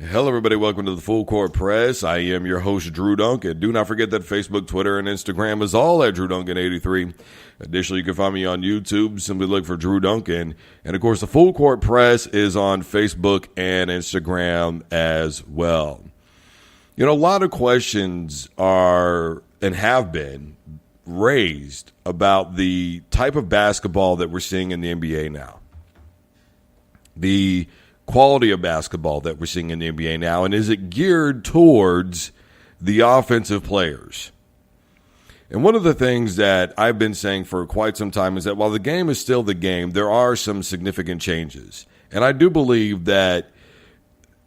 Hello, everybody. Welcome to the Full Court Press. I am your host, Drew Duncan. Do not forget that Facebook, Twitter, and Instagram is all at Drew Duncan83. Additionally, you can find me on YouTube. Simply look for Drew Duncan. And, of course, the Full Court Press is on Facebook and Instagram as well. You know, a lot of questions are and have been raised about the type of basketball that we're seeing in the NBA now. The quality of basketball that we're seeing in the NBA now, and is it geared towards the offensive players? And one of the things that I've been saying for quite some time is that while the game is still the game, there are some significant changes. And I do believe that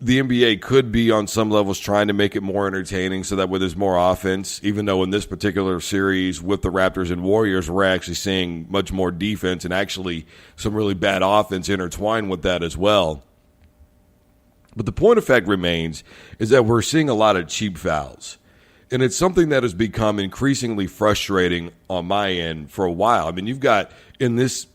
the NBA could be on some levels trying to make it more entertaining so that way there's more offense, even though in this particular series with the Raptors and Warriors, we're actually seeing much more defense and actually some really bad offense intertwined with that as well. But the point of fact remains is that we're seeing a lot of cheap fouls. And it's something that has become increasingly frustrating on my end for a while. I mean, you've got in this,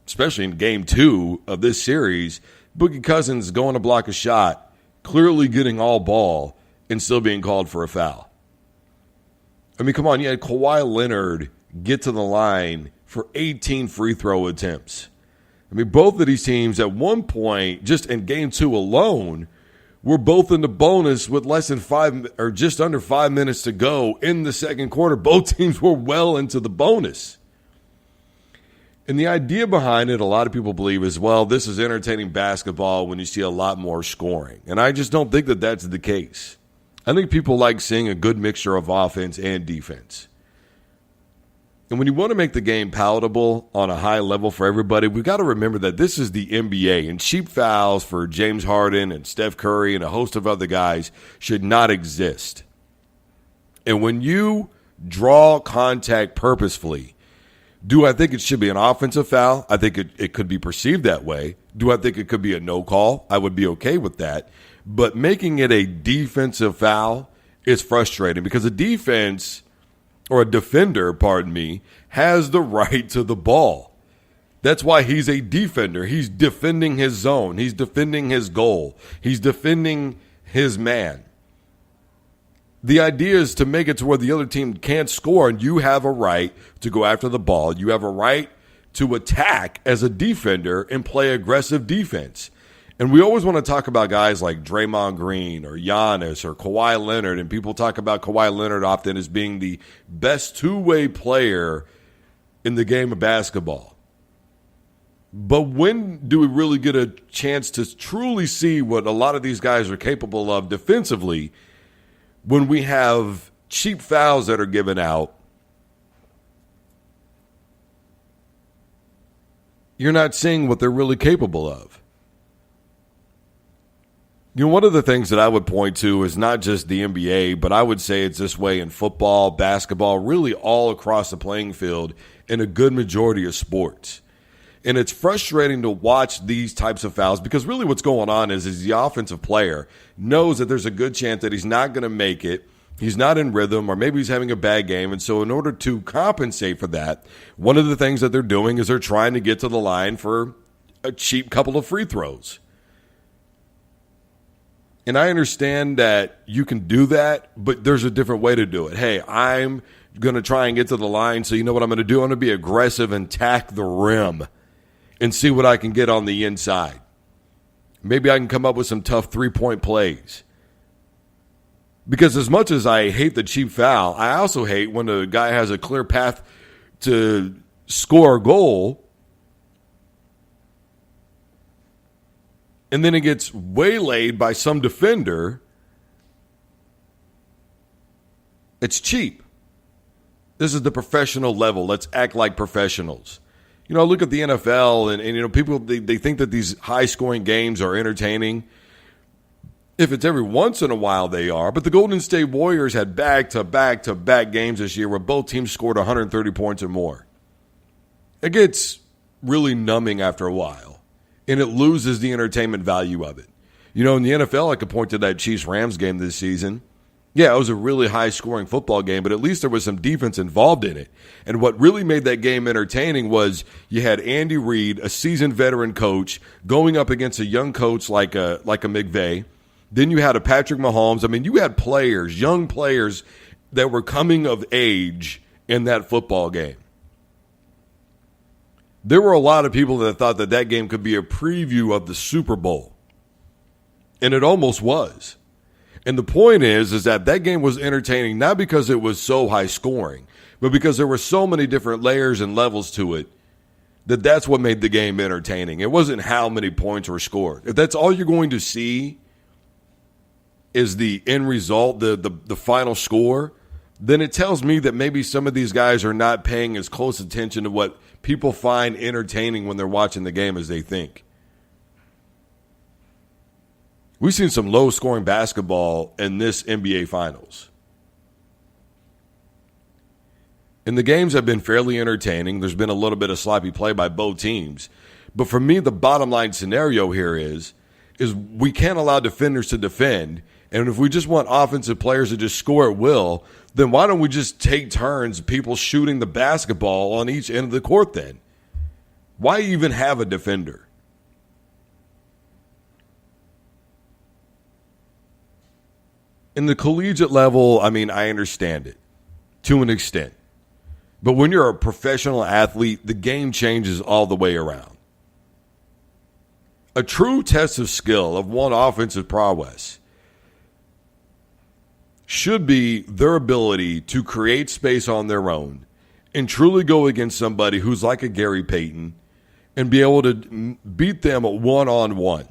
especially in game 2 of this series, Boogie Cousins going to block a shot, clearly getting all ball, and still being called for a foul. I mean, come on, you had Kawhi Leonard get to the line for 18 free throw attempts. I mean, both of these teams at one point, just in game 2 alone, were both in the bonus with less than 5 or just under 5 minutes to go in the second quarter. Both teams were well into the bonus. And the idea behind it, a lot of people believe is, well, this is entertaining basketball when you see a lot more scoring. And I just don't think that that's the case. I think people like seeing a good mixture of offense and defense. And when you want to make the game palatable on a high level for everybody, we've got to remember that this is the NBA, and cheap fouls for James Harden and Steph Curry and a host of other guys should not exist. And when you draw contact purposefully, do I think it should be an offensive foul? I think it could be perceived that way. Do I think it could be a no call? I would be okay with that. But making it a defensive foul is frustrating because a defense – or a defender, pardon me, has the right to the ball. That's why he's a defender. He's defending his zone. He's defending his goal. He's defending his man. The idea is to make it to where the other team can't score, and you have a right to go after the ball. You have a right to attack as a defender and play aggressive defense. And we always want to talk about guys like Draymond Green or Giannis or Kawhi Leonard, and people talk about Kawhi Leonard often as being the best two-way player in the game of basketball. But when do we really get a chance to truly see what a lot of these guys are capable of defensively when we have cheap fouls that are given out? You're not seeing what they're really capable of. You know, one of the things that I would point to is not just the NBA, but I would say it's this way in football, basketball, really all across the playing field in a good majority of sports. And it's frustrating to watch these types of fouls because really what's going on is the offensive player knows that there's a good chance that he's not going to make it. He's not in rhythm, or maybe he's having a bad game. And so in order to compensate for that, one of the things that they're doing is they're trying to get to the line for a cheap couple of free throws. And I understand that you can do that, but there's a different way to do it. Hey, I'm going to try and get to the line, so you know what I'm going to do? I'm going to be aggressive and tack the rim and see what I can get on the inside. Maybe I can come up with some tough three-point plays. Because as much as I hate the cheap foul, I also hate when a guy has a clear path to score a goal, and then it gets waylaid by some defender. It's cheap. This is the professional level. Let's act like professionals. You know, look at the NFL, and you know, people, they think that these high-scoring games are entertaining. If it's every once in a while, they are. But the Golden State Warriors had back-to-back-to-back games this year where both teams scored 130 points or more. It gets really numbing after a while. And it loses the entertainment value of it. You know, in the NFL, I could point to that Chiefs-Rams game this season. Yeah, it was a really high-scoring football game, but at least there was some defense involved in it. And what really made that game entertaining was you had Andy Reid, a seasoned veteran coach, going up against a young coach like a McVay, Then you had a Patrick Mahomes. I mean, you had players, young players, that were coming of age in that football game. There were a lot of people that thought that that game could be a preview of the Super Bowl. And it almost was. And the point is that that game was entertaining, not because it was so high scoring, but because there were so many different layers and levels to it, that's what made the game entertaining. It wasn't how many points were scored. If that's all you're going to see is the end result, the final score, then it tells me that maybe some of these guys are not paying as close attention to what people find entertaining when they're watching the game as they think. We've seen some low-scoring basketball in this NBA Finals. And the games have been fairly entertaining. There's been a little bit of sloppy play by both teams. But for me, the bottom line scenario here is we can't allow defenders to defend. And if we just want offensive players to just score at will, then why don't we just take turns, people shooting the basketball on each end of the court then? Why even have a defender? In the collegiate level, I mean, I understand it to an extent. But when you're a professional athlete, the game changes all the way around. A true test of skill of one offensive prowess should be their ability to create space on their own and truly go against somebody who's like a Gary Payton and be able to beat them one-on-one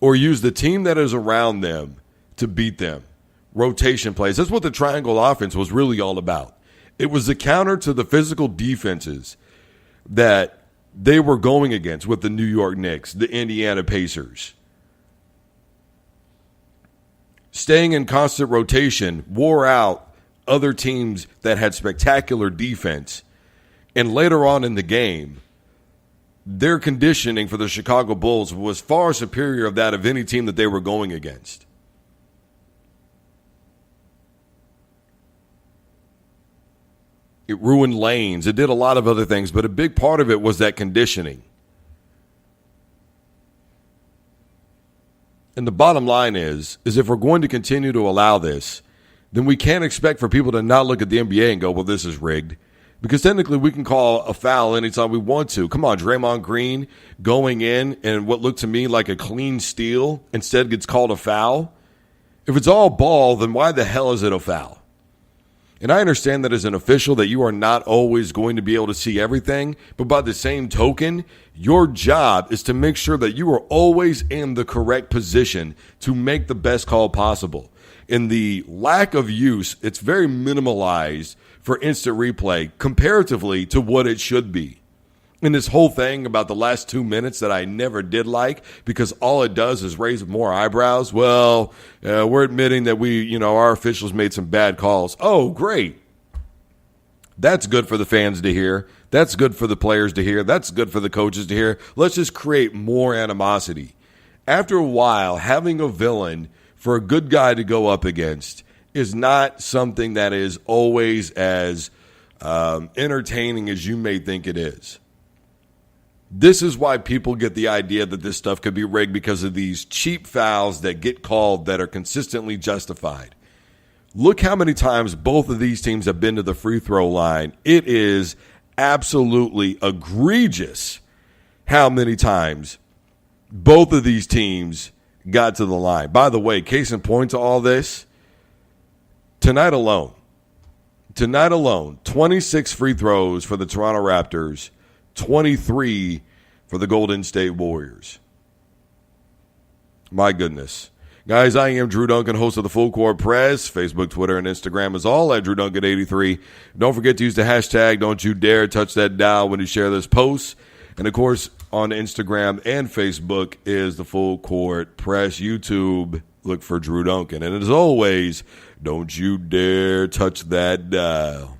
or use the team that is around them to beat them. Rotation plays. That's what the triangle offense was really all about. It was the counter to the physical defenses that they were going against with the New York Knicks, the Indiana Pacers. Staying in constant rotation wore out other teams that had spectacular defense. And later on in the game, their conditioning for the Chicago Bulls was far superior of that of any team that they were going against. It ruined lanes. It did a lot of other things, but a big part of it was that conditioning. And the bottom line is if we're going to continue to allow this, then we can't expect for people to not look at the NBA and go, well, this is rigged. Because technically we can call a foul anytime we want to. Come on, Draymond Green going in and what looked to me like a clean steal instead gets called a foul. If it's all ball, then why the hell is it a foul? And I understand that as an official that you are not always going to be able to see everything, but by the same token, your job is to make sure that you are always in the correct position to make the best call possible. In the lack of use, it's very minimalized for instant replay comparatively to what it should be. And this whole thing about the last 2 minutes that I never did like because all it does is raise more eyebrows. Well, we're admitting that our officials made some bad calls. Oh, great. That's good for the fans to hear. That's good for the players to hear. That's good for the coaches to hear. Let's just create more animosity. After a while, having a villain for a good guy to go up against is not something that is always as entertaining as you may think it is. This is why people get the idea that this stuff could be rigged because of these cheap fouls that get called that are consistently justified. Look how many times both of these teams have been to the free throw line. It is absolutely egregious how many times both of these teams got to the line. By the way, case in point to all this, tonight alone, 26 free throws for the Toronto Raptors, 23 for the Golden State Warriors. My goodness. Guys, I am Drew Duncan, host of the Full Court Press. Facebook, Twitter, and Instagram is all at DrewDuncan83. Don't forget to use the hashtag Don't You Dare Touch That Dial when you share this post. And, of course, on Instagram and Facebook is the Full Court Press. YouTube, look for Drew Duncan. And as always, don't you dare touch that dial.